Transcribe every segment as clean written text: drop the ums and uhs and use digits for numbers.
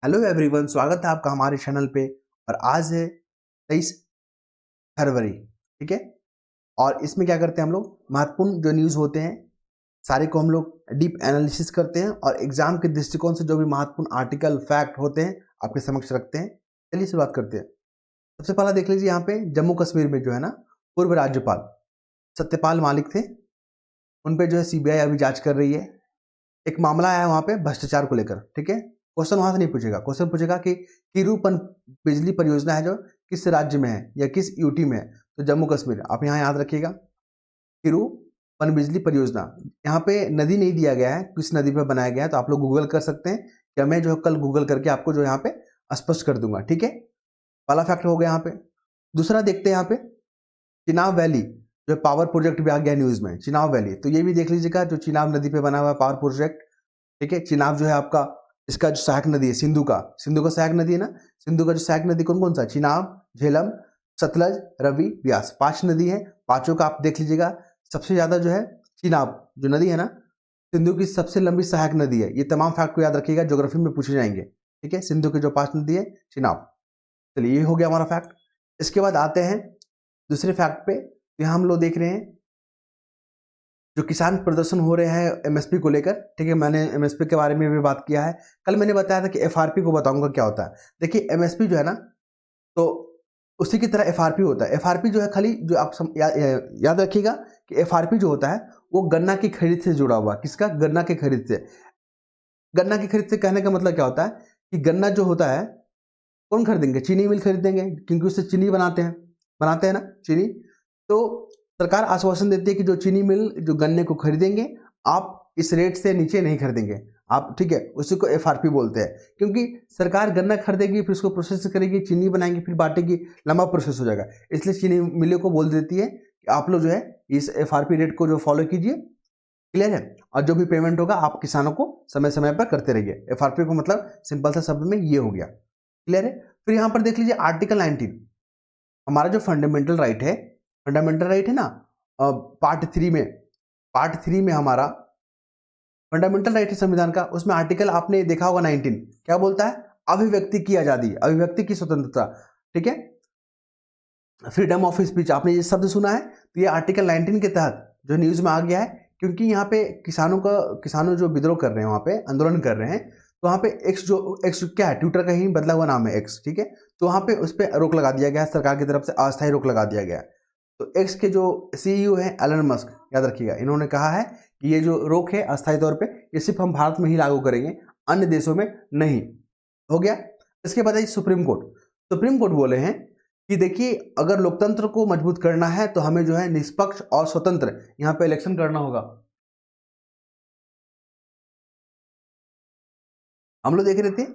Hello everyone, स्वागत है आपका हमारे चैनल पे। और आज है 23 फरवरी। ठीक है। और इसमें क्या करते हैं हम लोग, महत्वपूर्ण जो न्यूज़ होते हैं सारे को हम लोग डीप एनालिसिस करते हैं और एग्जाम के दृष्टिकोण से जो भी महत्वपूर्ण आर्टिकल फैक्ट होते हैं आपके समक्ष रखते हैं। चलिए शुरुआत करते हैं। सबसे पहला देख लीजिए, यहाँ पे जम्मू कश्मीर में जो है ना, पूर्व राज्यपाल सत्यपाल मलिक थे, उन पे जो है सीबीआई अभी जांच कर रही है। एक मामला आया वहाँ पे भ्रष्टाचार को लेकर। ठीक है। क्वेश्चन वहां से नहीं पूछेगा, क्वेश्चन पूछेगा कि किरूपन बिजली परियोजना है जो किस राज्य में है या किस यूटी में है। तो जम्मू कश्मीर, आप यहाँ याद रखिएगा, किरूपन बिजली परियोजना। यहाँ पे नदी नहीं दिया गया है, किस नदी पे बनाया गया है, तो आप लोग गूगल कर सकते हैं या मैं जो कल गूगल करके आपको जो यहाँ पे स्पष्ट कर दूंगा। ठीक है। पहला फैक्ट हो गया यहाँ पे। दूसरा देखते हैं यहाँ पे, चिनाब वैली जो पावर प्रोजेक्ट भी आ गया न्यूज में, चिनाब वैली। तो ये भी देख लीजिएगा, जो चिनाब नदी पे बना हुआ है पावर प्रोजेक्ट। ठीक है। चिनाब जो है आपका, इसका जो सहायक नदी है सिंधु का सहायक नदी है ना। सिंधु का जो सहायक नदी कौन कौन सा, चिनाब, झेलम, सतलज, रवि, ब्यास, 5 नदी है। पांचों का आप देख लीजिएगा। सबसे ज्यादा जो है चिनाब जो नदी है ना, सिंधु की सबसे लंबी सहायक नदी है। ये तमाम फैक्ट को याद रखिएगा, ज्योग्राफी में पूछे जाएंगे। ठीक है। सिंधु की जो 5 नदी है, चिनाब। चलिए, ये हो गया हमारा फैक्ट। इसके बाद आते हैं दूसरे फैक्ट पे। यहाँ हम लोग देख रहे हैं जो किसान प्रदर्शन हो रहे हैं एमएसपी को लेकर। ठीक है। मैंने एमएसपी के बारे में भी बात किया है। कल मैंने बताया था कि एफआरपी को बताऊंगा क्या होता है। देखिए, एमएसपी जो है ना, तो उसी की तरह एफआरपी होता है। एफआरपी जो है, खाली जो आप याद रखिएगा कि एफआरपी जो होता है वो गन्ना की खरीद से जुड़ा हुआ। किसका? गन्ना की खरीद से। गन्ना की खरीद से कहने का मतलब क्या होता है कि गन्ना जो होता है कौन खरीदेंगे? चीनी मिल खरीदेंगे, क्योंकि उससे चीनी बनाते हैं ना चीनी। तो सरकार आश्वासन देती है कि जो चीनी मिल जो गन्ने को खरीदेंगे, आप इस रेट से नीचे नहीं खरीदेंगे आप। ठीक है। उसी को एफआरपी बोलते हैं, क्योंकि सरकार गन्ना खरीदेगी, फिर उसको प्रोसेस करेगी, चीनी बनाएंगी, फिर बांटेगी, लंबा प्रोसेस हो जाएगा। इसलिए चीनी मिलों को बोल देती है कि आप लोग जो है इस एफआरपी रेट को जो फॉलो कीजिए। क्लियर है। और जो भी पेमेंट होगा आप किसानों को समय समय पर करते रहिए। एफआरपी को मतलब सिंपल सा शब्द में ये हो गया। क्लियर है। फिर यहां पर देख लीजिए आर्टिकल 19, हमारा जो फंडामेंटल राइट है ना, पार्ट 3 में हमारा फंडामेंटल राइट है संविधान का। उसमें आर्टिकल आपने देखा होगा 19 क्या बोलता है? अभिव्यक्ति की आजादी, अभिव्यक्ति की स्वतंत्रता। ठीक है। फ्रीडम ऑफ स्पीच, आपने ये शब्द सुना है। तो ये आर्टिकल 19 के तहत जो न्यूज में आ गया है, क्योंकि यहाँ पे किसानों जो विद्रोह कर रहे हैं, वहां पे आंदोलन कर रहे हैं, तो वहाँ पे एक्स क्या है, ट्विटर का ही बदला हुआ नाम है एक्स। ठीक है। तो वहाँ पे उस पर रोक लगा दिया गया है, सरकार की तरफ से अस्थायी रोक लगा दिया गया है। तो एक्स के जो सीईओ हैं एलन मस्क, याद रखिएगा, इन्होंने कहा है कि ये जो रोक है अस्थायी तौर पे, ये सिर्फ हम भारत में ही लागू करेंगे, अन्य देशों में नहीं। हो गया। इसके बाद सुप्रीम कोर्ट बोले हैं कि देखिए, अगर लोकतंत्र को मजबूत करना है तो हमें जो है निष्पक्ष और स्वतंत्र यहाँ पे इलेक्शन करना होगा। हम लोग देख रहे थे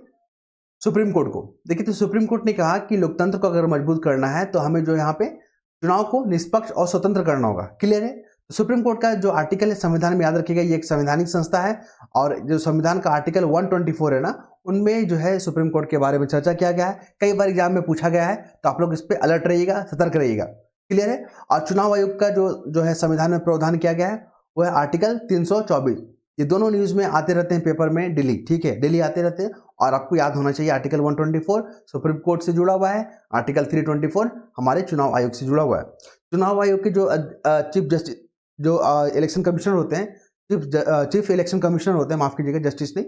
सुप्रीम कोर्ट को। देखिए, तो सुप्रीम कोर्ट ने कहा कि लोकतंत्र को अगर मजबूत करना है तो हमें जो यहाँ पे चुनाव को निष्पक्ष और स्वतंत्र करना होगा। क्लियर है। तो सुप्रीम कोर्ट का जो आर्टिकल है संविधान में, याद रखिएगा, ये एक संवैधानिक संस्था है। और जो संविधान का आर्टिकल 124 है ना, उनमें जो है सुप्रीम कोर्ट के बारे में चर्चा किया गया है। कई बार एग्जाम में पूछा गया है, तो आप लोग इस पर अलर्ट रहिएगा, सतर्क रहिएगा। क्लियर है। और चुनाव आयोग का जो है संविधान में प्रावधान किया गया है, वो है आर्टिकल 324। ये दोनों न्यूज में आते रहते हैं, पेपर में डेली। ठीक है, डेली आते रहते हैं। और आपको याद होना चाहिए, आर्टिकल 124 सुप्रीम कोर्ट से जुड़ा हुआ है, आर्टिकल 324 हमारे चुनाव आयोग से जुड़ा हुआ है। चुनाव आयोग के जो चीफ जस्टिस, जो इलेक्शन कमिश्नर होते हैं, चीफ इलेक्शन कमिश्नर होते हैं, माफ कीजिएगा, जस्टिस नहीं,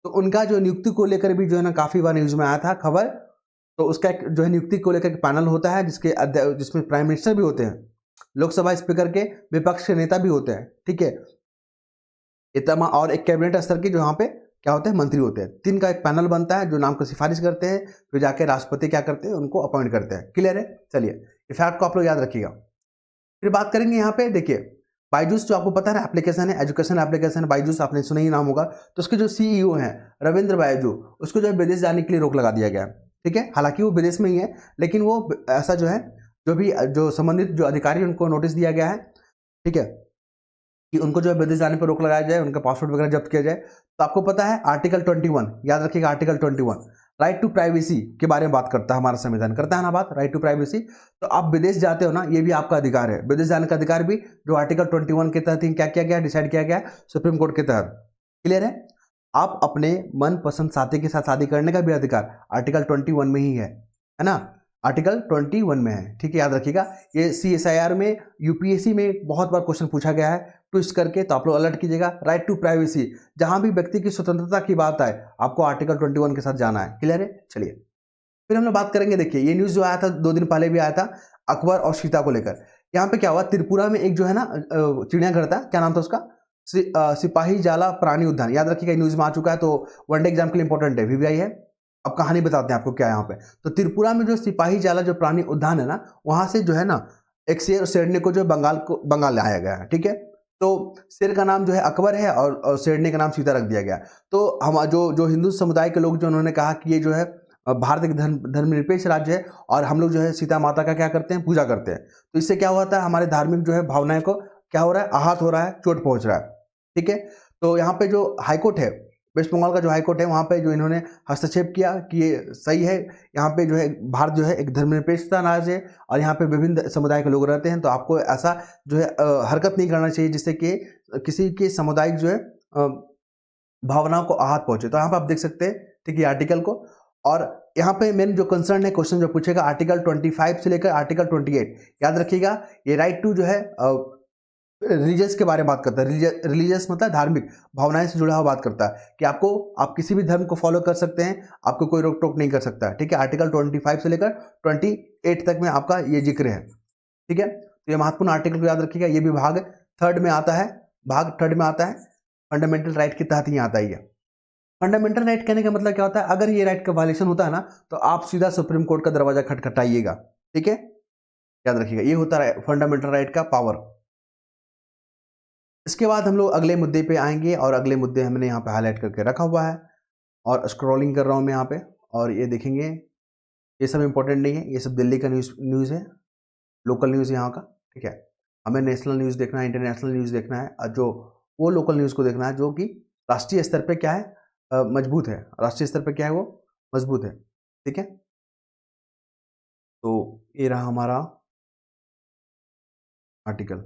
तो उनका जो नियुक्ति को लेकर भी जो है ना काफी बार न्यूज में आया था खबर। तो उसका एक जो है नियुक्ति को लेकर पैनल होता है, जिसमें प्राइम मिनिस्टर भी होते हैं, लोकसभा स्पीकर के विपक्ष के नेता भी होते हैं। ठीक है। इतना और एक कैबिनेट स्तर की जो यहाँ पे क्या होते हैं, मंत्री होते हैं। 3 का एक पैनल बनता है जो नाम को सिफारिश करते हैं, फिर जाके राष्ट्रपति क्या करते हैं, उनको अपॉइंट करते हैं। क्लियर है। चलिए, इस फैक्ट को आप लोग याद रखिएगा। फिर बात करेंगे यहाँ पे, देखिए बायजूस जो आपको पता है ना, एप्लीकेशन है, एजुकेशन एप्लीकेशन बायजूस, आपने सुना ही नाम होगा। तो उसके जो सीईओ हैं रविंद्र बायजू, उसको जो है विदेश जाने के लिए रोक लगा दिया गया। ठीक है। हालांकि वो विदेश में ही है, लेकिन वो ऐसा जो है, जो संबंधित जो अधिकारी, उनको नोटिस दिया गया है। ठीक है, कि उनको जो है विदेश जाने पर रोक लगाया जाए, उनका पासपोर्ट वगैरह जब्त किया जाए। तो आपको पता है आर्टिकल 21, याद रखिएगा, आर्टिकल 21 राइट टू प्राइवेसी के बारे में बात करता है हमारा संविधान, करता है ना बात, राइट टू प्राइवेसी। तो आप विदेश जाते हो ना, ये भी आपका अधिकार है। विदेश जाने का अधिकार भी जो आर्टिकल 21 के तहत ही क्या किया गया, डिसाइड किया गया सुप्रीम कोर्ट के तहत। क्लियर है। आप अपने मनपसंद साथी के साथ शादी करने का भी अधिकार आर्टिकल 21 में ही है ना, आर्टिकल 21 में है, ठीक है, याद रखिएगा। ये CSIR में, यूपीएससी में बहुत बार क्वेश्चन पूछा गया है ट्विस्ट करके, तो आप लोग अलर्ट कीजिएगा। राइट टू प्राइवेसी, जहां भी व्यक्ति की स्वतंत्रता की बात आए आपको आर्टिकल 21 के साथ जाना है। क्लियर है? चलिए फिर हम लोग बात करेंगे। देखिए ये न्यूज़ जो आया था 2 दिन पहले भी आया था अकबर और सीता को लेकर। यहाँ पे क्या हुआ, त्रिपुरा में एक जो है ना चिड़ियाघर था, क्या नाम था उसका, सिपाही जाला प्राणी उद्यान, याद रखिएगा, न्यूज़ में आ चुका है, तो वनडे एग्जाम के लिए इंपॉर्टेंट है, VVI है। अब कहानी बताते हैं आपको क्या है यहाँ पे। तो त्रिपुरा में जो सिपाही जाला जो प्राणी उद्यान है ना, वहां से जो है ना एक शेर, शेरनी को जो बंगाल लाया गया है, ठीक है। तो शेर का नाम जो है अकबर है और शेरनी का नाम सीता रख दिया गया। तो हम जो हिंदू समुदाय के लोग जो उन्होंने कहा कि ये जो है भारत एक धर्मनिरपेक्ष राज्य है और हम लोग जो है सीता माता का क्या करते हैं, पूजा करते हैं। तो इससे क्या हुआ था, हमारे धार्मिक जो है भावनाएं को क्या हो रहा है, आहत हो रहा है, चोट पहुंच रहा है, ठीक है। तो यहाँ पे जो हाईकोर्ट है, वेस्ट बंगाल का जो हाईकोर्ट है, वहाँ पे जो इन्होंने हस्तक्षेप किया कि ये सही है, यहाँ पे जो है भारत जो है एक धर्मनिरपेक्षता राज्य है और यहाँ पे विभिन्न समुदाय के लोग रहते हैं, तो आपको ऐसा जो है हरकत नहीं करना चाहिए जिससे कि किसी के सामुदायिक जो है भावनाओं को आहत पहुंचे। तो यहाँ पे आप देख सकते हैं, ठीक है, आर्टिकल को। और यहाँ पे मेन जो कंसर्न है, क्वेश्चन जो पूछेगा आर्टिकल 25 से लेकर आर्टिकल 28, याद रखिएगा। ये राइट टू जो है रिलीजियस के बारे में बात करता है। रिलीजियस मतलब धार्मिक भावनाएं से जुड़ा हुआ बात करता है कि आप किसी भी धर्म को फॉलो कर सकते हैं, आपको कोई रोक टोक नहीं कर सकता, ठीक है। आर्टिकल 25 से लेकर 28 तक में आपका ये जिक्र है, ठीक है। तो ये महत्वपूर्ण आर्टिकल को याद रखिएगा। ये भी भाग 3 में आता है, फंडामेंटल राइट के तहत ही आता है। फंडामेंटल राइट कहने का मतलब क्या होता है, अगर ये राइट का वायलेशन होता है ना, तो आप सीधा सुप्रीम कोर्ट का दरवाजा खटखटाइएगा, ठीक है, याद रखिएगा। ये होता है फंडामेंटल राइट का पावर। इसके बाद हम लोग अगले मुद्दे पे आएंगे और अगले मुद्दे हमने यहाँ पे हाईलाइट करके रखा हुआ है और स्क्रॉलिंग कर रहा हूँ मैं यहाँ पे, और ये देखेंगे, ये सब इंपॉर्टेंट नहीं है, ये सब दिल्ली का न्यूज़ है, लोकल न्यूज़ यहाँ का, ठीक है। हमें नेशनल न्यूज़ देखना है, इंटरनेशनल न्यूज़ देखना है, और जो वो लोकल न्यूज़ को देखना है जो कि राष्ट्रीय स्तर पे क्या है, मजबूत है, राष्ट्रीय स्तर पे क्या है, वो मजबूत है, ठीक है। तो ये रहा हमारा आर्टिकल।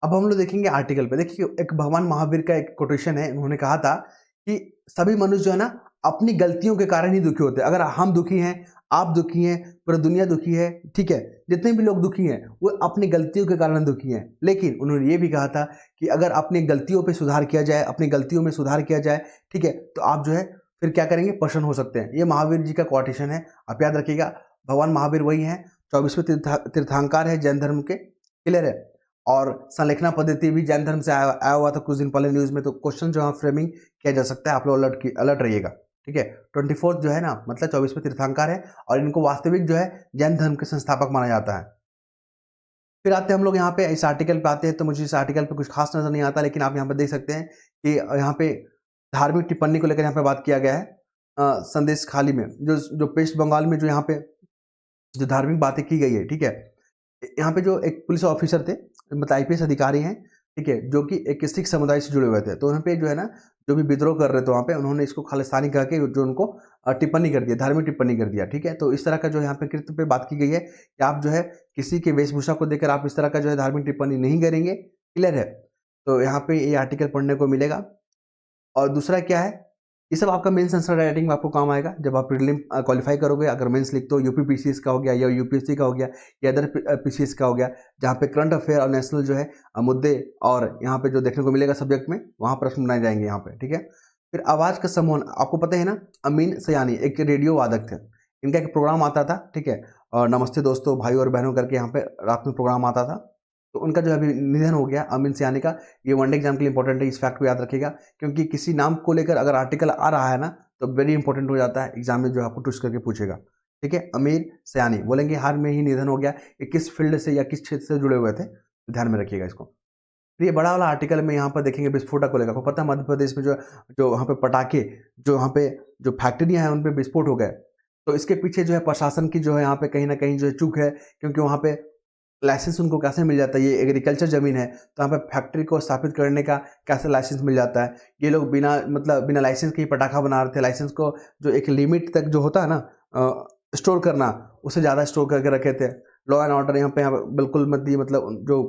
अब हम लोग देखेंगे आर्टिकल पे। देखिए एक भगवान महावीर का एक कोटेशन है, उन्होंने कहा था कि सभी मनुष्य जो है ना अपनी गलतियों के कारण ही दुखी होते हैं। अगर हम दुखी हैं, आप दुखी हैं, पूरी दुनिया दुखी है, ठीक है, जितने भी लोग दुखी हैं वो अपनी गलतियों के कारण दुखी हैं। लेकिन उन्होंने ये भी कहा था कि अगर अपनी गलतियों पे सुधार किया जाए, अपनी गलतियों में सुधार किया जाए, ठीक है, तो आप जो है फिर क्या करेंगे, प्रसन्न हो सकते हैं। ये महावीर जी का कोटेशन है, आप याद रखिएगा। भगवान महावीर वही हैं, 24वें तीर्थंकर है जैन धर्म के, क्लियर है। और संलेखना पद्धति भी जैन धर्म से आया हुआ था कुछ दिन पहले न्यूज़ में। तो क्वेश्चन जो है फ्रेमिंग किया जा सकता है, आप लोग अलर्ट रहिएगा, ठीक है। 24 जो है ना मतलब 24वें तीर्थंकर है और इनको वास्तविक जो है जैन धर्म के संस्थापक माना जाता है। फिर आते हैं हम लोग यहाँ पे इस आर्टिकल पे आते हैं, तो मुझे इस आर्टिकल पे कुछ खास नजर नहीं आता, लेकिन आप यहाँ पे देख सकते हैं कि यहाँ पे धार्मिक टिप्पणी को लेकर यहाँ पे बात किया गया है। संदेश खाली में जो वेस्ट बंगाल में जो यहाँ पे जो धार्मिक बातें की गई है, ठीक है, यहाँ पे जो एक पुलिस ऑफिसर थे, मतलब IPS अधिकारी हैं, ठीक है, जो कि एक सिख समुदाय से जुड़े हुए थे। तो वहाँ पे जो है ना जो भी विद्रोह कर रहे थे वहाँ पे, उन्होंने इसको खालिस्तानी कह के जो उनको टिप्पणी कर दिया, धार्मिक टिप्पणी कर दिया, ठीक है। तो इस तरह का जो यहाँ पे कृत्य पे बात की गई है कि आप जो है किसी के वेशभूषा को देखकर आप इस तरह का जो है धार्मिक टिप्पणी नहीं करेंगे, क्लियर है। तो यहाँ पे ये आर्टिकल पढ़ने को मिलेगा। और दूसरा क्या है, ये सब आपका मेंस आंसर राइटिंग में आपको काम आएगा जब आप प्रीलिम क्वालिफाई करोगे। अगर मेंस लिखते हो UP PCS का हो गया या UPSC का हो गया या अदर PCS का हो गया, जहाँ पे करंट अफेयर और नेशनल जो है मुद्दे और यहाँ पे जो देखने को मिलेगा सब्जेक्ट में, वहाँ प्रश्न बनाए जाएंगे यहाँ पे, ठीक है। फिर आवाज़ का समूहन, आपको पता है ना, अमीन सयानी एक रेडियो वादक थे, इनका एक प्रोग्राम आता था, ठीक है, और नमस्ते दोस्तों भाई और बहनों करके यहाँ पे रात में प्रोग्राम आता था। तो उनका जो अभी निधन हो गया अमीन सयानी का। ये वनडे एग्जाम के लिए इंपॉर्टेंट है, इस फैक्ट को याद रखिएगा, क्योंकि किसी नाम को लेकर अगर आर्टिकल आ रहा है ना तो वेरी इंपॉर्टेंट हो जाता है, एग्जाम में जो आपको ट्विस्ट करके पूछेगा, ठीक है। अमीर सयानी बोलेंगे हाल में ही निधन हो गया, ये किस फील्ड से या किस क्षेत्र से जुड़े हुए थे, तो ध्यान में रखिएगा इसको। तो ये बड़ा वाला आर्टिकल में यहाँ पर देखेंगे विस्फोटक को लेकर। आपको पता है मध्य प्रदेश में जो वहाँ पे पटाखे, जो वहाँ पे जो फैक्ट्रियाँ हैं उन पर विस्फोट हो गए। तो इसके पीछे जो है प्रशासन की जो है यहाँ पे कहीं ना कहीं जो है चूक है, क्योंकि वहाँ पे लाइसेंस उनको कैसे मिल जाता है, ये एग्रीकल्चर ज़मीन है, तो यहाँ पे फैक्ट्री को स्थापित करने का कैसे लाइसेंस मिल जाता है। ये लोग बिना लाइसेंस के ही पटाखा बना रहे थे। लाइसेंस को जो एक लिमिट तक जो होता है ना स्टोर करना, उससे ज़्यादा स्टोर करके रखे थे। लॉ एंड ऑर्डर यहाँ पे बिल्कुल मतलब जो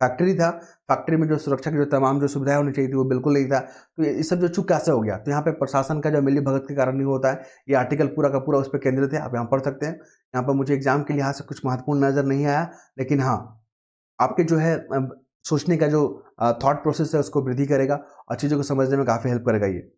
फैक्ट्री था, फैक्ट्री में जो सुरक्षा की जो तमाम जो सुविधाएं होनी चाहिए थी वो बिल्कुल नहीं था। तो ये सब जो चूक कैसे हो गया? तो यहाँ पे प्रशासन का जो मिली भगत के कारण नहीं होता है। ये आर्टिकल पूरा का पूरा उस पर केंद्रित है, आप यहाँ पढ़ सकते हैं। यहाँ पर मुझे एग्जाम के लिहाज से कुछ महत्वपूर्ण नजर नहीं आया, लेकिन हाँ आपके जो है सोचने का जो थॉट प्रोसेस है उसको वृद्धि करेगा और चीज़ों को समझने में काफ़ी हेल्प करेगा ये।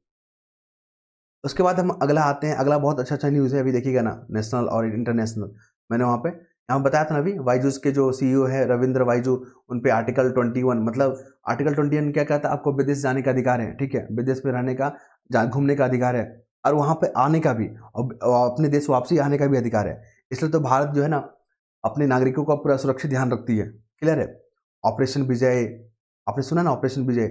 उसके बाद हम अगला आते हैं। अगला बहुत अच्छा न्यूज़ है, अभी देखिएगा ना, नेशनल और इंटरनेशनल। मैंने वहाँ पे यहाँ बताया था ना अभी, बायजूस के जो सीईओ है रविंद्र बायजू, उन पे आर्टिकल 21, मतलब आर्टिकल 21 क्या कहता है? आपको विदेश जाने का अधिकार है, ठीक है, विदेश में रहने का, घूमने का अधिकार है, और वहाँ पे आने का भी, और अपने देश वापसी आने का भी अधिकार है। इसलिए तो भारत जो है ना अपने नागरिकों का पूरा सुरक्षित ध्यान रखती है। क्लियर है? ऑपरेशन विजय, आपने सुना ना ऑपरेशन विजय।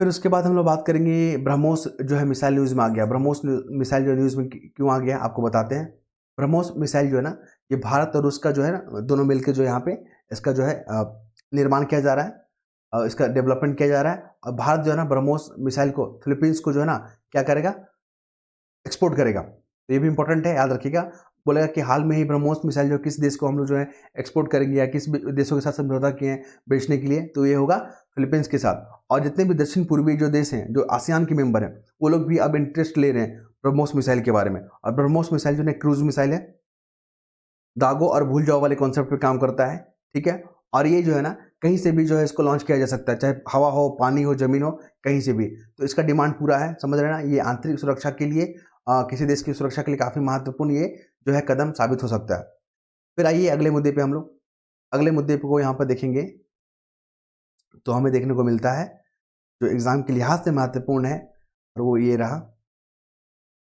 फिर उसके बाद हम लोग बात करेंगे ब्रह्मोस जो है मिसाइल न्यूज़ में आ गया। ब्रह्मोस मिसाइल जो न्यूज़ में क्यों आ गया आपको बताते हैं। ब्रह्मोस मिसाइल जो है ना, ये भारत और रूस का जो है ना दोनों मिलकर जो यहाँ पे इसका जो है निर्माण किया जा रहा है, इसका डेवलपमेंट किया जा रहा है। और भारत जो है ना ब्रह्मोस मिसाइल को फिलीपींस को जो है ना क्या करेगा, एक्सपोर्ट करेगा। तो ये भी इंपॉर्टेंट है, याद रखिएगा। बोलेगा कि हाल में ही ब्रह्मोस मिसाइल जो किस देश को हम लोग जो है एक्सपोर्ट करेंगे या किस देशों के साथ समझौता किए हैं बेचने के लिए, तो ये होगा फिलीपींस के साथ। और जितने भी दक्षिण पूर्वी जो देश हैं जो आसियान के मेंबर हैं, वो लोग भी अब इंटरेस्ट ले रहे हैं ब्रह्मोस मिसाइल के बारे में। और ब्रह्मोस मिसाइल जो है क्रूज मिसाइल है, दागो और भूल जाओ वाले कॉन्सेप्ट पे काम करता है, ठीक है। और ये जो है ना कहीं से भी जो है इसको लॉन्च किया जा सकता है, चाहे हवा हो, पानी हो, जमीन हो, कहीं से भी। तो इसका डिमांड पूरा है, समझ रहे हैं ना। ये आंतरिक सुरक्षा के लिए, किसी देश की सुरक्षा के लिए काफ़ी महत्वपूर्ण ये जो है कदम साबित हो सकता है। फिर आइए अगले मुद्दे पे हम लोग, अगले मुद्दे को यहाँ पर देखेंगे तो हमें देखने को मिलता है जो एग्ज़ाम के लिहाज से महत्वपूर्ण है, और वो ये रहा।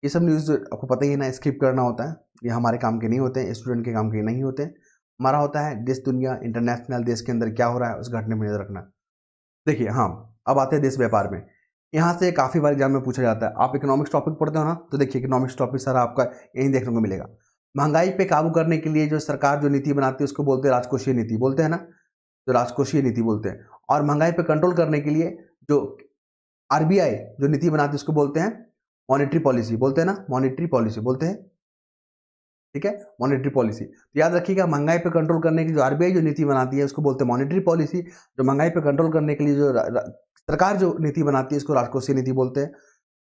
ये सब न्यूज़ आपको पता ही है ना, स्किप करना होता है, ये हमारे काम के नहीं होते हैं, स्टूडेंट के काम के नहीं होते हैं। हमारा होता है देश दुनिया इंटरनेशनल, देश के अंदर क्या हो रहा है उस घटने में नजर रखना। देखिए हाँ, अब आते हैं देश व्यापार में। यहाँ से काफ़ी बार एग्जाम में पूछा जाता है। आप इकोनॉमिक्स टॉपिक पढ़ते हो ना, तो देखिए इकोनॉमिक्स टॉपिक सारा आपका यहीं देखने को मिलेगा। महंगाई पे काबू करने के लिए जो सरकार जो नीति बनाती है उसको बोलते हैं राजकोषीय नीति, बोलते हैं ना, जो राजकोषीय नीति बोलते हैं। और महंगाई पे कंट्रोल करने के लिए जो आरबीआई जो नीति बनाती है उसको बोलते हैं मॉनेटरी पॉलिसी, बोलते हैं ना, मॉनेटरी पॉलिसी बोलते हैं, ठीक है, मॉनेटरी पॉलिसी। तो याद रखिएगा, महंगाई पे कंट्रोल करने की जो आरबीआई जो नीति बनाती है उसको बोलते हैं मॉनेटरी पॉलिसी। जो महंगाई पे कंट्रोल करने के लिए जो सरकार जो नीति बनाती है उसको राजकोषीय नीति बोलते हैं।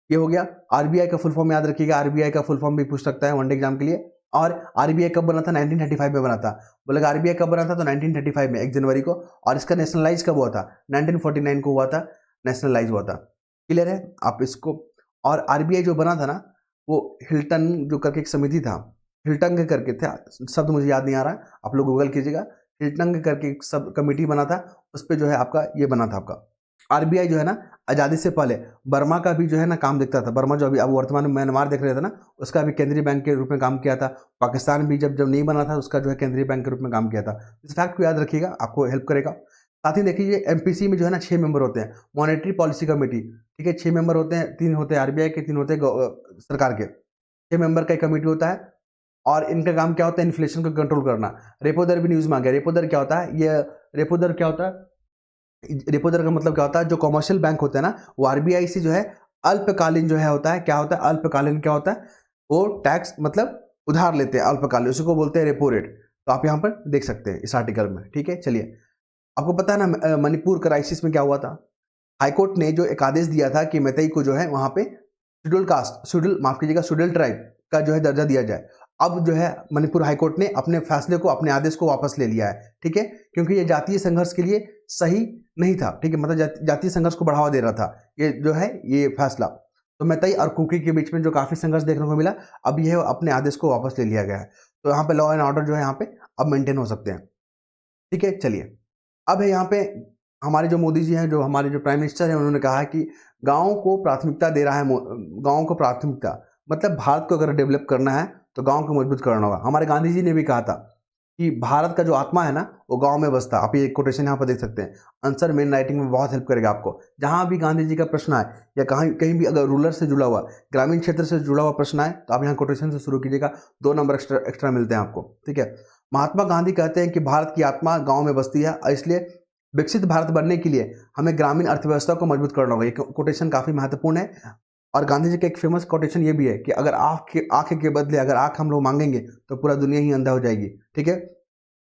ये हो गया। आरबीआई का फुल फॉर्म याद रखिएगा, आरबीआई का फुल फॉर्म भी पूछ सकता है वनडे एग्जाम के लिए। और आरबीआई कब बना था? 1935 में बना था। बोलेगा आरबीआई कब बना था? तो 1935 में 1 जनवरी को। और इसका नेशनलाइज कब हुआ था? 1949 को हुआ था, नेशनलाइज हुआ था। क्लियर है आप इसको। और आरबीआई जो बना था ना, वो हिल्टन जो करके एक समिति था, हिल्टन करके था, शब्द मुझे याद नहीं आ रहा है, आप लोग गूगल कीजिएगा। हिल्टन करके एक सब कमेटी बना था, उस पर जो है आपका ये बना था आपका आरबीआई जो है ना आज़ादी से पहले बर्मा का भी जो है ना काम देखता था। बर्मा जो अभी अब वर्तमान में म्यांमार देख रहे थे ना, उसका भी केंद्रीय बैंक के रूप में काम किया था। पाकिस्तान भी जब नहीं बना था उसका जो है केंद्रीय बैंक के रूप में काम किया था। इस फैक्ट को याद रखिएगा, आपको हेल्प करेगा। साथ ही देखिए एमपीसी में जो है ना 6 मेंबर होते हैं, मॉनेटरी पॉलिसी कमेटी, ठीक है, 6 मेंबर होते हैं, 3 होते हैं आरबीआई के, 3 होते हैं सरकार के। 6 मेंबर का एक कमेटी होता है। और इनका काम क्या होता है? इन्फ्लेशन को कंट्रोल करना। रेपो दर भी न्यूज में आ गया। रेपो दर क्या होता है? ये रेपो दर क्या होता है? रेपो दर का मतलब क्या होता है? जो कमर्शियल बैंक होते हैं ना, वो आरबीआई से जो है अल्पकालीन जो है होता है, क्या होता है अल्पकालीन? क्या होता है? वो टैक्स मतलब उधार लेते हैं अल्पकालीन, उसी को बोलते हैं रेपो रेट। तो आप यहाँ पर देख सकते हैं इस आर्टिकल में, ठीक है। चलिए, आपको पता है ना मणिपुर क्राइसिस में क्या हुआ था? हाईकोर्ट ने जो एक आदेश दिया था कि मैतई को जो है वहां पे शेड्यूल कास्ट, शेड्यूल माफ कीजिएगा, शेड्यूल ट्राइब का जो है दर्जा दिया जाए। अब जो है मणिपुर हाईकोर्ट ने अपने फैसले को, अपने आदेश को वापस ले लिया है, ठीक है, क्योंकि ये जातीय संघर्ष के लिए सही नहीं था, ठीक है, मतलब जातीय संघर्ष को बढ़ावा दे रहा था ये जो है ये फैसला। तो मैतई और कुकी के बीच में जो काफी संघर्ष देखने को मिला, अब यह अपने आदेश को वापस ले लिया गया है। तो यहाँ पे लॉ एंड ऑर्डर जो है यहाँ पे अब मेंटेन हो सकते हैं, ठीक है। चलिए, अब है यहाँ पे हमारे जो मोदी जी हैं, जो हमारे जो प्राइम मिनिस्टर हैं, उन्होंने कहा कि गाँव को प्राथमिकता दे रहा है, गाँव को प्राथमिकता, मतलब भारत को अगर डेवलप करना है तो गांव को मजबूत करना होगा। हमारे गांधी जी ने भी कहा था कि भारत का जो आत्मा है ना वो गांव में बसता। आप ये कोटेशन यहाँ पर देख सकते हैं, आंसर मेन राइटिंग में बहुत हेल्प करेगा आपको। जहां भी गांधी जी का प्रश्न आए या कहीं भी अगर रूरल से जुड़ा हुआ, ग्रामीण क्षेत्र से जुड़ा हुआ प्रश्न आए, तो आप यहाँ कोटेशन से शुरू कीजिएगा, 2 नंबर एक्स्ट्रा मिलते हैं आपको, ठीक है। महात्मा गांधी कहते हैं कि भारत की आत्मा गाँव में बसती है, इसलिए विकसित भारत बनने के लिए हमें ग्रामीण अर्थव्यवस्था को मजबूत करना होगा। ये कोटेशन काफी महत्वपूर्ण है। और गांधी जी का एक फेमस कोटेशन ये भी है कि अगर आँख के बदले अगर आँख हम लोग मांगेंगे तो पूरा दुनिया ही अंधा हो जाएगी, ठीक है।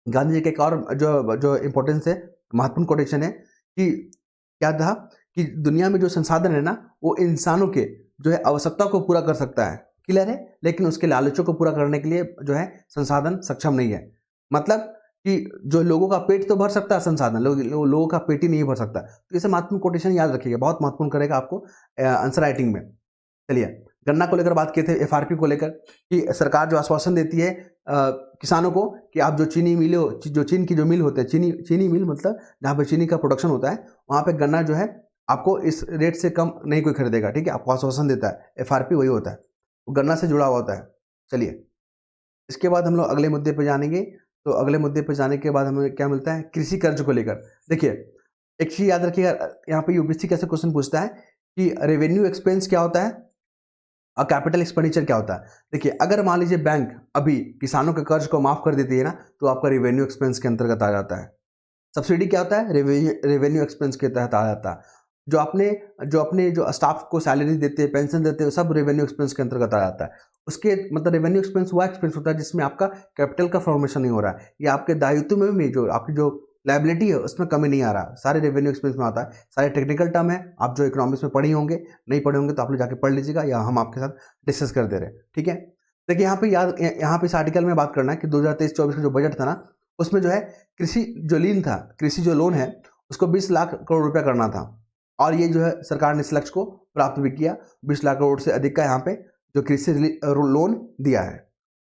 गांधी जी का एक और जो जो इम्पोर्टेंस है, महत्वपूर्ण कोटेशन है कि क्या था कि दुनिया में जो संसाधन है ना, वो इंसानों के जो है आवश्यकता को पूरा कर सकता है, क्लियर है, लेकिन उसके लालचों को पूरा करने के लिए जो है संसाधन सक्षम नहीं है। मतलब कि जो लोगों का पेट तो भर सकता है संसाधन, लोगों का पेट ही नहीं भर सकता। तो इसे महत्वपूर्ण कोटेशन याद रखिएगा, बहुत महत्वपूर्ण करेगा आपको आंसर राइटिंग में। चलिए, गन्ना को लेकर बात किए थे, एफआरपी को लेकर कि सरकार जो आश्वासन देती है किसानों को कि आप जो चीनी मिलों, जो चीन की जो मिल होते हैं, चीनी मिल मतलब जहाँ पे चीनी का प्रोडक्शन होता है, वहाँ पे गन्ना जो है आपको इस रेट से कम नहीं कोई खरीदेगा, ठीक है, आपको आश्वासन देता है। एफआरपी वही होता है, वो गन्ना से जुड़ा हुआ होता है। चलिए, इसके बाद हम लोग अगले मुद्दे पर जानेंगे। तो अगले मुद्दे पर जाने के बाद हमें क्या मिलता है, कृषि कर्ज को लेकर। देखिए, एक चीज याद रखिएगा, यहाँ पे यूपीएससी कैसे क्वेश्चन पूछता है कि रेवेन्यू एक्सपेंस क्या होता है और कैपिटल एक्सपेंडिचर क्या होता है। देखिए, अगर मान लीजिए बैंक अभी किसानों के कर्ज को माफ कर देती है ना, तो आपका रेवेन्यू एक्सपेंस के अंतर्गत आ जाता है। सब्सिडी क्या होता है, रेवेन्यू एक्सपेंस के तहत आ जाता है। जो स्टाफ को सैलरी देते हैं, पेंशन देते हैं, सब रेवेन्यू एक्सपेंस के अंतर्गत आ जाता है। उसके मतलब रेवेन्यू एक्सपेंस वो एक्सपेंस होता है जिसमें आपका कैपिटल का फॉर्मेशन नहीं हो रहा है, या आपके दायित्व में भी जो आपकी जो लाइबिलिटी है उसमें कमी नहीं आ रहा, सारे रेवेन्यू एक्सपेंस में आता है। सारे टेक्निकल टर्म है, आप जो इकोनॉमिक्स में पढ़ी होंगे, नहीं पढ़े होंगे तो आप लोग जाके पढ़ लीजिएगा, या हम आपके साथ डिस्कस कर दे रहे हैं, ठीक है। देखिए, यहाँ पे इस आर्टिकल में बात करना है कि 2023-24 का जो बजट था ना, उसमें जो है कृषि जो लोन है उसको 20 लाख करोड़ रुपया करना था, और ये जो है सरकार ने इस लक्ष्य को प्राप्त भी किया। 20 लाख करोड़ से अधिक का यहाँ पे जो कृषि लोन दिया है।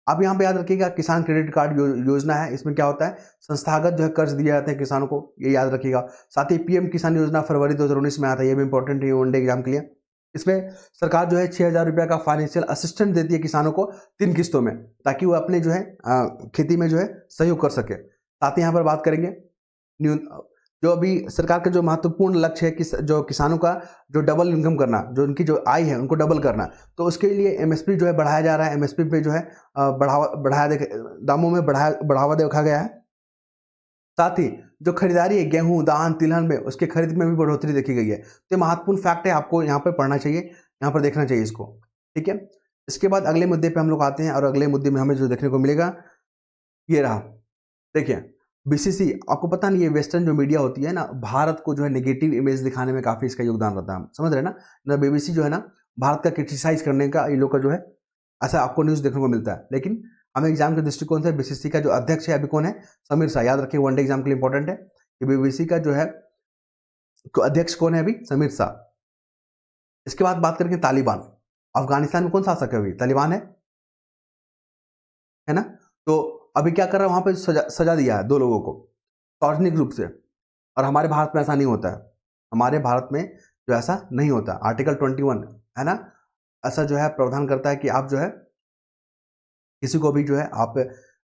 अब यहाँ पे याद रखिएगा, किसान क्रेडिट कार्ड योजना है, इसमें क्या होता है, संस्थागत जो है कर्ज दिया जाता है किसानों को, ये याद रखिएगा। साथ ही पीएम किसान योजना फरवरी 2019 में आता है, ये भी इंपॉर्टेंट है वन डे एग्जाम के लिए। इसमें सरकार जो है 6,000 रुपया का फाइनेंशियल असिस्टेंट देती है किसानों को 3 किस्तों में, ताकि वो अपने जो है खेती में जो है सहयोग कर सके। साथ ही यहाँ पर बात करेंगे जो अभी सरकार का जो महत्वपूर्ण लक्ष्य है कि जो किसानों का जो डबल इनकम करना, जो उनकी जो आय है उनको डबल करना, तो उसके लिए एमएसपी जो है बढ़ाया जा रहा है। एमएसपी पे जो है दामों में बढ़ावा देखा गया है। साथ ही जो खरीदारी है गेहूं, धान, तिलहन में, उसके खरीद में भी बढ़ोतरी देखी गई है। तो महत्वपूर्ण फैक्ट है, आपको यहाँ पर पढ़ना चाहिए, यहाँ पर देखना चाहिए इसको, ठीक है। इसके बाद अगले मुद्दे पे हम लोग आते हैं, और अगले मुद्दे में हमें जो देखने को मिलेगा ये रहा। देखिए, बीसीसी, आपको पता नहीं, ये वेस्टर्न जो मीडिया होती है ना, भारत को जो है नेगेटिव इमेज दिखाने में काफ़ी इसका योगदान रहता है, समझ रहे हैं ना। बीबीसी जो है ना, भारत का क्रिटिसाइज करने का ये लोग का जो है ऐसा आपको न्यूज़ देखने को मिलता है। लेकिन हमें एग्जाम के दृष्टिकोण से बीसीसी का जो अध्यक्ष है अभी कौन है, समीर शाह, याद रखिए, वनडे एग्जाम के लिए इंपॉर्टेंट है कि बीबीसी का जो है अध्यक्ष कौन है अभी, समीर शाह। इसके बाद बात करेंगे तालिबान। अफगानिस्तान में कौन शासक है अभी, तालिबान है ना। तो अभी क्या कर रहा है, वहां पे सजा दिया है 2 लोगों को सार्वजनिक रूप से, और हमारे भारत में ऐसा नहीं होता है। हमारे भारत में जो ऐसा नहीं होता, आर्टिकल 21 है ना, ऐसा जो है प्रावधान करता है कि आप जो है किसी को भी जो है आप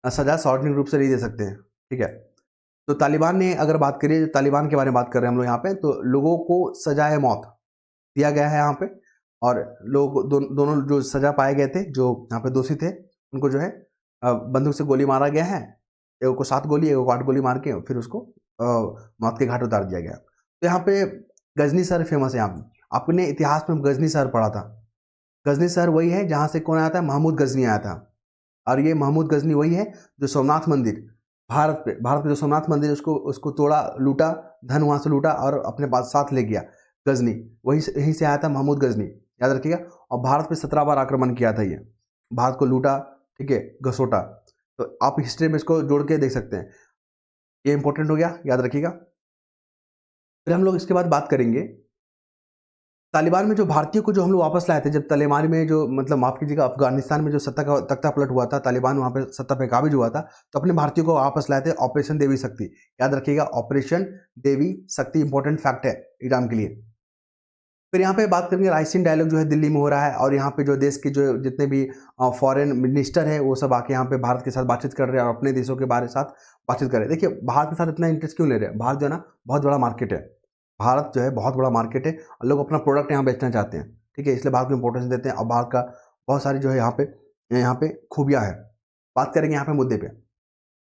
सजा सार्वजनिक रूप से नहीं दे सकते हैं, ठीक है। तो तालिबान ने अगर बात करिए, तालिबान के बारे में बात कर रहे हैं हम लोग यहाँ पे, तो लोगों को सजाए मौत दिया गया है यहाँ पे, और लोग दोनों जो सजा पाए गए थे, जो यहाँ पे दोषी थे, उनको जो है बंदूक से गोली मारा गया है। एक को 7 गोली, एक को 8 गोली मार के फिर उसको मौत के घाट उतार दिया गया। तो यहाँ पे गजनी शहर फेमस है। यहाँ पे आपने इतिहास में गजनी शहर पढ़ा था, गजनी शहर वही है जहाँ से कौन आया था, महमूद गजनी आया था। और ये महमूद गजनी वही है जो सोमनाथ मंदिर, भारत पे जो सोमनाथ मंदिर उसको तोड़ा, लूटा, धन वहाँ से लूटा और अपने पास साथ ले गया। गजनी यहीं से आया था महमूद गजनी, याद रखिएगा। और भारत पे 17 बार आक्रमण किया था, ये भारत को लूटा, ठीक है, घसोटा। तो आप हिस्ट्री में इसको जोड़ के देख सकते हैं, ये इंपॉर्टेंट हो गया, याद रखिएगा। फिर हम लोग इसके बाद बात करेंगे तालिबान में जो भारतीयों को जो हम लोग वापस लाए थे, जब तालिबान में जो मतलब माफ कीजिएगा अफगानिस्तान में जो सत्ता का तख्ता पलट हुआ था, तालिबान वहाँ पे सत्ता पे काबिज हुआ था, तो अपने भारतीयों को वापस लाए थे ऑपरेशन देवी शक्ति, याद रखिएगा, ऑपरेशन देवी शक्ति इंपॉर्टेंट फैक्ट है एग्जाम के लिए। फिर यहाँ पे बात करेंगे राइसिन डायलॉग जो है दिल्ली में हो रहा है, और यहाँ पे जो देश के जो जितने भी फॉरेन मिनिस्टर है वो सब आके यहाँ पे भारत के साथ बातचीत कर रहे हैं और अपने देशों के बारे साथ बातचीत कर रहे हैं। देखिए, भारत के साथ इतना इंटरेस्ट क्यों ले रहे हैं, भारत जो है ना बहुत बड़ा मार्केट है, भारत जो है बहुत बड़ा मार्केट है, और लोग अपना प्रोडक्ट यहाँ बेचना चाहते हैं, ठीक है, इसलिए भारत को इंपॉर्टेंस देते हैं। और भारत का बहुत सारी जो है यहाँ पे खूबियाँ है। बात करेंगे यहाँ पे मुद्दे पे।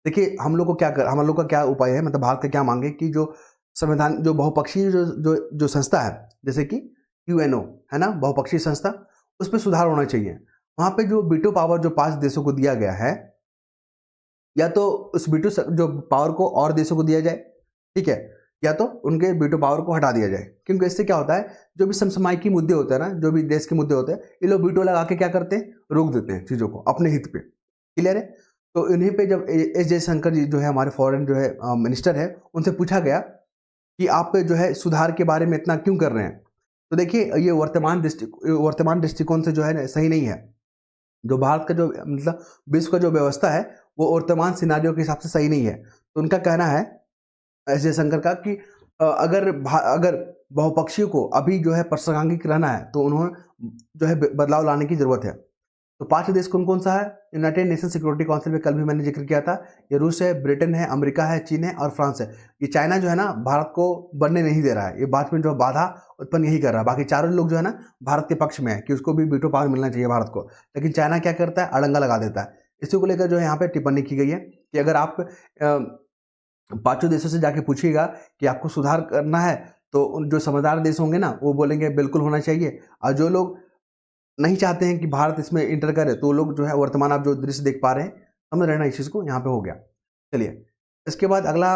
देखिए, हम लोग का क्या उपाय है, मतलब भारत का क्या मांगे कि जो संविधान, जो बहुपक्षीय जो संस्था है, जैसे कि यूएनओ है ना, बहुपक्षीय संस्था, उस पर सुधार होना चाहिए। वहाँ पे जो वीटो पावर जो 5 देशों को दिया गया है, या तो उस वीटो जो पावर को और देशों को दिया जाए, ठीक है, या तो उनके वीटो पावर को हटा दिया जाए। क्योंकि इससे क्या होता है, जो भी समसामयिक मुद्दे होते हैं ना, जो भी देश के मुद्दे होते हैं, ये लोग वीटो लगा के क्या करते हैं, रोक देते हैं चीज़ों को अपने हित पे। क्लियर है? तो इन्हीं पे जब एस जयशंकर जी जो है हमारे फॉरेन जो है मिनिस्टर है, उनसे पूछा गया कि आप जो है सुधार के बारे में इतना क्यों कर रहे हैं? तो देखिए ये वर्तमान दृष्टिकोण से जो है ना सही नहीं है। जो भारत का जो मतलब विश्व का जो व्यवस्था है वो वर्तमान सिनारियों के हिसाब से सही नहीं है। तो उनका कहना है एस जयशंकर का कि अगर बहुपक्षीय को अभी जो है प्रासंगिक रहना है तो उन्होंने जो है बदलाव लाने की जरूरत है। तो 5 देश कौन-कौन सा है? यूनाइटेड नेशन सिक्योरिटी काउंसिल में कल भी मैंने ज़िक्र किया था। ये रूस है, ब्रिटेन है, अमेरिका है, चीन है और फ्रांस है। ये चाइना जो है ना भारत को बनने नहीं दे रहा है। ये बाद में जो बाधा उत्पन्न यही कर रहा है। बाकी चारों लोग जो है ना भारत के पक्ष में है कि उसको भी वीटो पावर मिलना चाहिए भारत को। लेकिन चाइना क्या करता है? अड़ंगा लगा देता है। इसी को लेकर जो है यहाँ पे टिप्पणी की गई है कि अगर आप पाँचों देशों से जाके पूछिएगा कि आपको सुधार करना है तो उन जो समझदार देश होंगे ना वो बोलेंगे बिल्कुल होना चाहिए। और जो लोग नहीं चाहते हैं कि भारत इसमें इंटर करे तो लोग जो है वर्तमान आप जो दृश्य देख पा रहे हैं, समझ रहे हैं ना, इस चीज़ को, यहाँ पे हो गया। चलिए इसके बाद अगला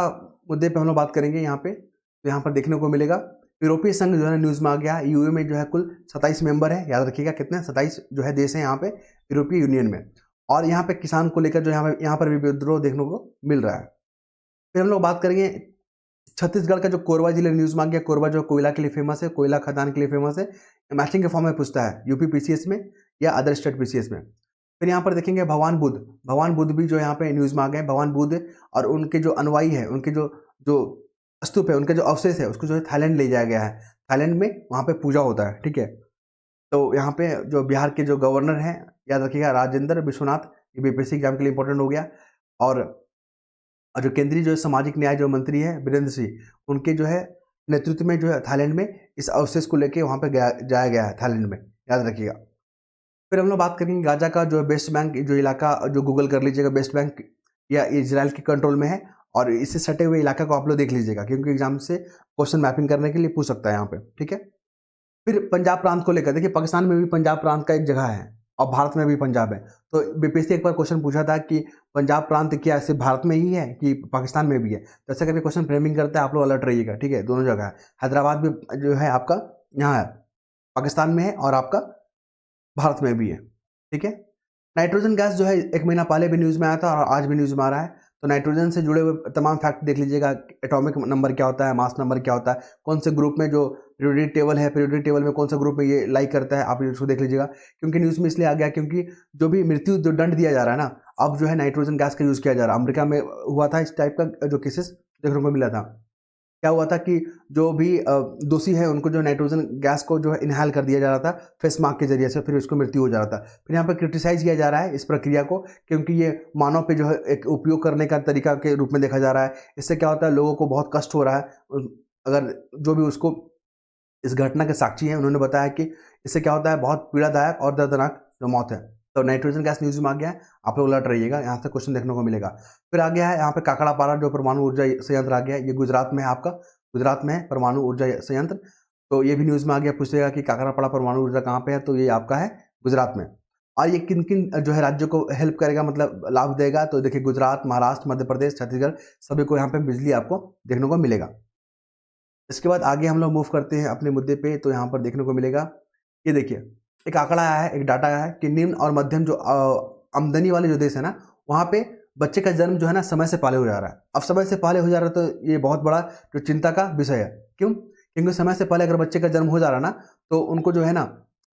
मुद्दे पे हम लोग बात करेंगे यहाँ पे। तो यहाँ पर देखने को मिलेगा यूरोपीय संघ जो है न्यूज़ में आ गया। यूए में जो है कुल 27 मेंबर है, याद रखिएगा कितने 27 जो है देश हैं यहाँ पे यूरोपीय यूनियन में। और यहाँ पे किसान को लेकर जो यहाँ पर भी विद्रोह देखने को मिल रहा है। फिर हम लोग बात करेंगे छत्तीसगढ़ का जो कोरबा जिला न्यूज़ में आ गया। कोरबा जो कोयला के लिए फेमस है, कोयला खदान के लिए फेमस है। मैचिंग के फॉर्म में पूछता है यूपी पीसीएस में या अदर स्टेट पीसीएस में। फिर यहाँ पर देखेंगे भगवान बुद्ध भी जो यहाँ पे न्यूज़ में आ गए। भगवान बुद्ध और उनके जो अनुयायी है, उनके जो जो स्तूप है, उनके जो अवशेष है, उसको जो है थाईलैंड ले जाया गया है। थाईलैंड में वहाँ पे पूजा होता है, ठीक है। तो यहाँ पे जो बिहार के जो गवर्नर हैं, याद रखिएगा राजेंद्र विश्वनाथ, ये बीपीएससी एग्जाम के लिए इंपॉर्टेंट हो गया। और जो केंद्रीय जो सामाजिक न्याय जो मंत्री है वीरेंद्र सिंह, उनके जो है नेतृत्व में जो है थाईलैंड में इस अवशेष को लेके वहाँ पे जाया गया है थाईलैंड में, याद रखिएगा। फिर हम लोग बात करेंगे गाजा का जो वेस्ट बैंक जो इलाका, जो गूगल कर लीजिएगा, वेस्ट बैंक या इजराइल के कंट्रोल में है। और इससे सटे हुए इलाका को आप लोग देख लीजिएगा क्योंकि एग्जाम से क्वेश्चन मैपिंग करने के लिए पूछ सकता है यहाँ पे, ठीक है। फिर पंजाब प्रांत को लेकर देखिए, पाकिस्तान में भी पंजाब प्रांत का एक जगह है और भारत में भी पंजाब है। तो बीपीएससी एक बार क्वेश्चन पूछा था कि पंजाब प्रांत क्या सिर्फ भारत में ही है कि पाकिस्तान में भी है। तो ऐसा करके क्वेश्चन फ्रेमिंग करते हैं, आप लोग अलर्ट रहिएगा, ठीक है। दोनों जगह है। हैदराबाद भी जो है आपका यहाँ है, पाकिस्तान में है और आपका भारत में भी है, ठीक है। नाइट्रोजन गैस जो है 1 महीना पहले भी न्यूज़ में आया था और आज भी न्यूज़ में आ रहा है। तो नाइट्रोजन से जुड़े हुए तमाम फैक्ट देख लीजिएगा। एटॉमिक नंबर क्या होता है, मास नंबर क्या होता है, कौन से ग्रुप में जो पीरियोडिक टेबल है, पीरियोडिक टेबल में कौन सा ग्रुप में ये लाइक करता है, आप इसको देख लीजिएगा। क्योंकि न्यूज़ में इसलिए आ गया क्योंकि जो भी मृत्यु जो दंड दिया जा रहा है ना, अब जो है नाइट्रोजन गैस का यूज़ किया जा रहा है। अमेरिका में हुआ था इस टाइप का जो केसेस देखने को मिला था। क्या हुआ था कि जो भी दोषी है उनको जो नाइट्रोजन गैस को जो है इनहेल कर दिया जा रहा था फेस मास्क के जरिए से, फिर उसको मृत्यु हो जा रहा था। फिर यहाँ पर क्रिटिसाइज किया जा रहा है इस प्रक्रिया को क्योंकि ये मानव पे जो है एक उपयोग करने का तरीका के रूप में देखा जा रहा है। इससे क्या होता है, लोगों को बहुत कष्ट हो रहा है। अगर जो भी उसको इस घटना के साक्षी हैं उन्होंने बताया कि इससे क्या होता है, बहुत पीड़ादायक और दर्दनाक जो मौत है। तो नाइट्रोजन गैस न्यूज़ में आ गया है, आप लोग अलर्ट रहिएगा, यहाँ से क्वेश्चन देखने को मिलेगा। फिर आ गया है यहाँ पे काकड़ापारा जो परमाणु ऊर्जा संयंत्र आ गया है, ये गुजरात में है आपका, गुजरात में है परमाणु ऊर्जा संयंत्र। तो ये भी न्यूज़ में आ गया, पूछेगा कि काकड़ापारा परमाणु ऊर्जा कहाँ पे है, तो ये आपका है गुजरात में। और ये किन किन जो है राज्यों को हेल्प करेगा, मतलब लाभ देगा, तो देखिए गुजरात, महाराष्ट्र, मध्य प्रदेश, छत्तीसगढ़, सभी को यहाँ पे बिजली आपको देखने को मिलेगा। इसके बाद आगे हम लोग मूव करते हैं अपने मुद्दे पे। तो यहाँ पर देखने को मिलेगा, ये देखिए एक आंकड़ा आया है, एक डाटा आया है कि निम्न और मध्यम जो आमदनी वाले जो देश है ना, वहाँ पे बच्चे का जन्म जो है ना समय से पहले हो जा रहा है। अब समय से पहले हो जा रहा है तो ये बहुत बड़ा जो चिंता का विषय है। क्यों? क्योंकि समय से पहले अगर बच्चे का जन्म हो जा रहा है ना, तो उनको जो है ना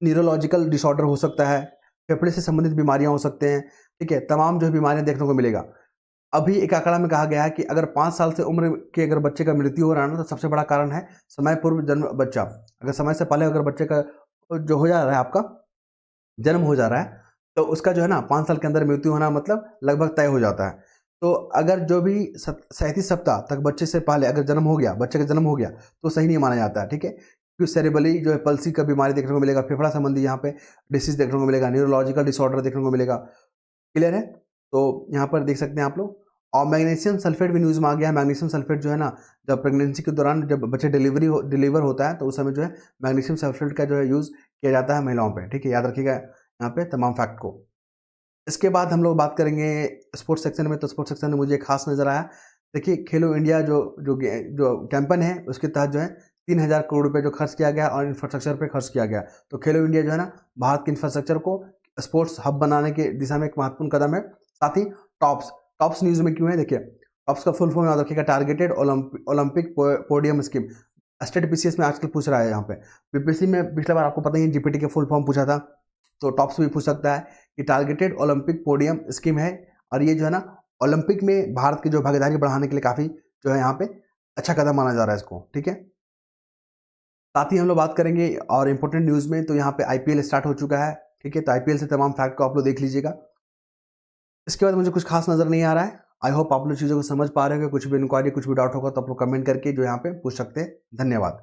न्यूरोलॉजिकल डिसऑर्डर हो सकता है, फेफड़े से संबंधित बीमारियां हो सकते हैं, ठीक है, तमाम जो है बीमारियां देखने को मिलेगा। अभी एक आंकड़ा में कहा गया है कि अगर 5 साल से उम्र के अगर बच्चे का मृत्यु हो रहा है ना, तो सबसे बड़ा कारण है समय पूर्व जन्म बच्चा। अगर समय से पहले अगर बच्चे का जो हो जा रहा है, आपका जन्म हो जा रहा है, तो उसका जो है ना 5 साल के अंदर मृत्यु होना मतलब लगभग तय हो जाता है। तो अगर जो भी 37 सप्ताह तक बच्चे से पहले अगर जन्म हो गया, बच्चे का जन्म हो गया, तो सही नहीं माना जाता है, ठीक है। क्योंकि सेरेब्रली जो है पल्सी का बीमारी देखने को मिलेगा, फेफड़ा संबंधी यहाँ पे डिसीज देखने को मिलेगा, न्यूरोलॉजिकल डिसऑर्डर देखने को मिलेगा। क्लियर है? तो यहाँ पर देख सकते हैं आप लोग। और मैग्नीशियम सल्फेट भी न्यूज़ में आ गया है। मैग्नीशियम सल्फेट जो है ना, जब प्रेगनेंसी के दौरान जब बच्चे डिलीवर होता है तो उस समय जो है मैग्नीशियम सल्फेट का जो है यूज़ किया जाता है महिलाओं पे, ठीक है। याद रखिएगा यहाँ पे तमाम फैक्ट को। इसके बाद हम लोग बात करेंगे स्पोर्ट्स सेक्शन में। तो स्पोर्ट्स सेक्शन में मुझे खास नज़र आया, देखिए खेलो इंडिया जो कैंपेन है उसके तहत जो है 3,000 करोड़ रुपए जो खर्च किया गया और इंफ्रास्ट्रक्चर पे खर्च किया गया। तो खेलो इंडिया जो है ना भारत के इंफ्रास्ट्रक्चर को स्पोर्ट्स हब बनाने के दिशा में एक महत्वपूर्ण कदम है। साथ ही टॉप्स न्यूज़ में क्यों है, देखिए टॉप्स का फुल फॉर्म याद रखिएगा, targeted Olympic podium scheme. State PCS में आजकल पूछ रहा है, यहाँ पे पीपीएससी में पिछले बार आपको पता ही जीपीटी के फुल फॉर्म पूछा था, तो टॉप्स भी पूछ सकता है कि टारगेटेड ओलंपिक पोडियम स्कीम है। और ये जो है ना ओलंपिक में भारत की जो भागीदारी बढ़ाने के लिए काफ़ी जो है यहाँ पे अच्छा कदम माना जा रहा है इसको, ठीक है। साथ ही हम लोग बात करेंगे और इम्पोर्टेंट न्यूज़ में, तो यहाँ पे आईपीएल स्टार्ट हो चुका है, ठीक है। तो आईपीएल से तमाम फैक्ट को आप लोग देख लीजिएगा। इसके बाद मुझे कुछ खास नज़र नहीं आ रहा है। आई होप आप लोग चीज़ों को समझ पा रहे हो। कुछ भी इंक्वायरी कुछ भी डाउट होगा तो आप लोग कमेंट करके जो यहाँ पे पूछ सकते हैं। धन्यवाद।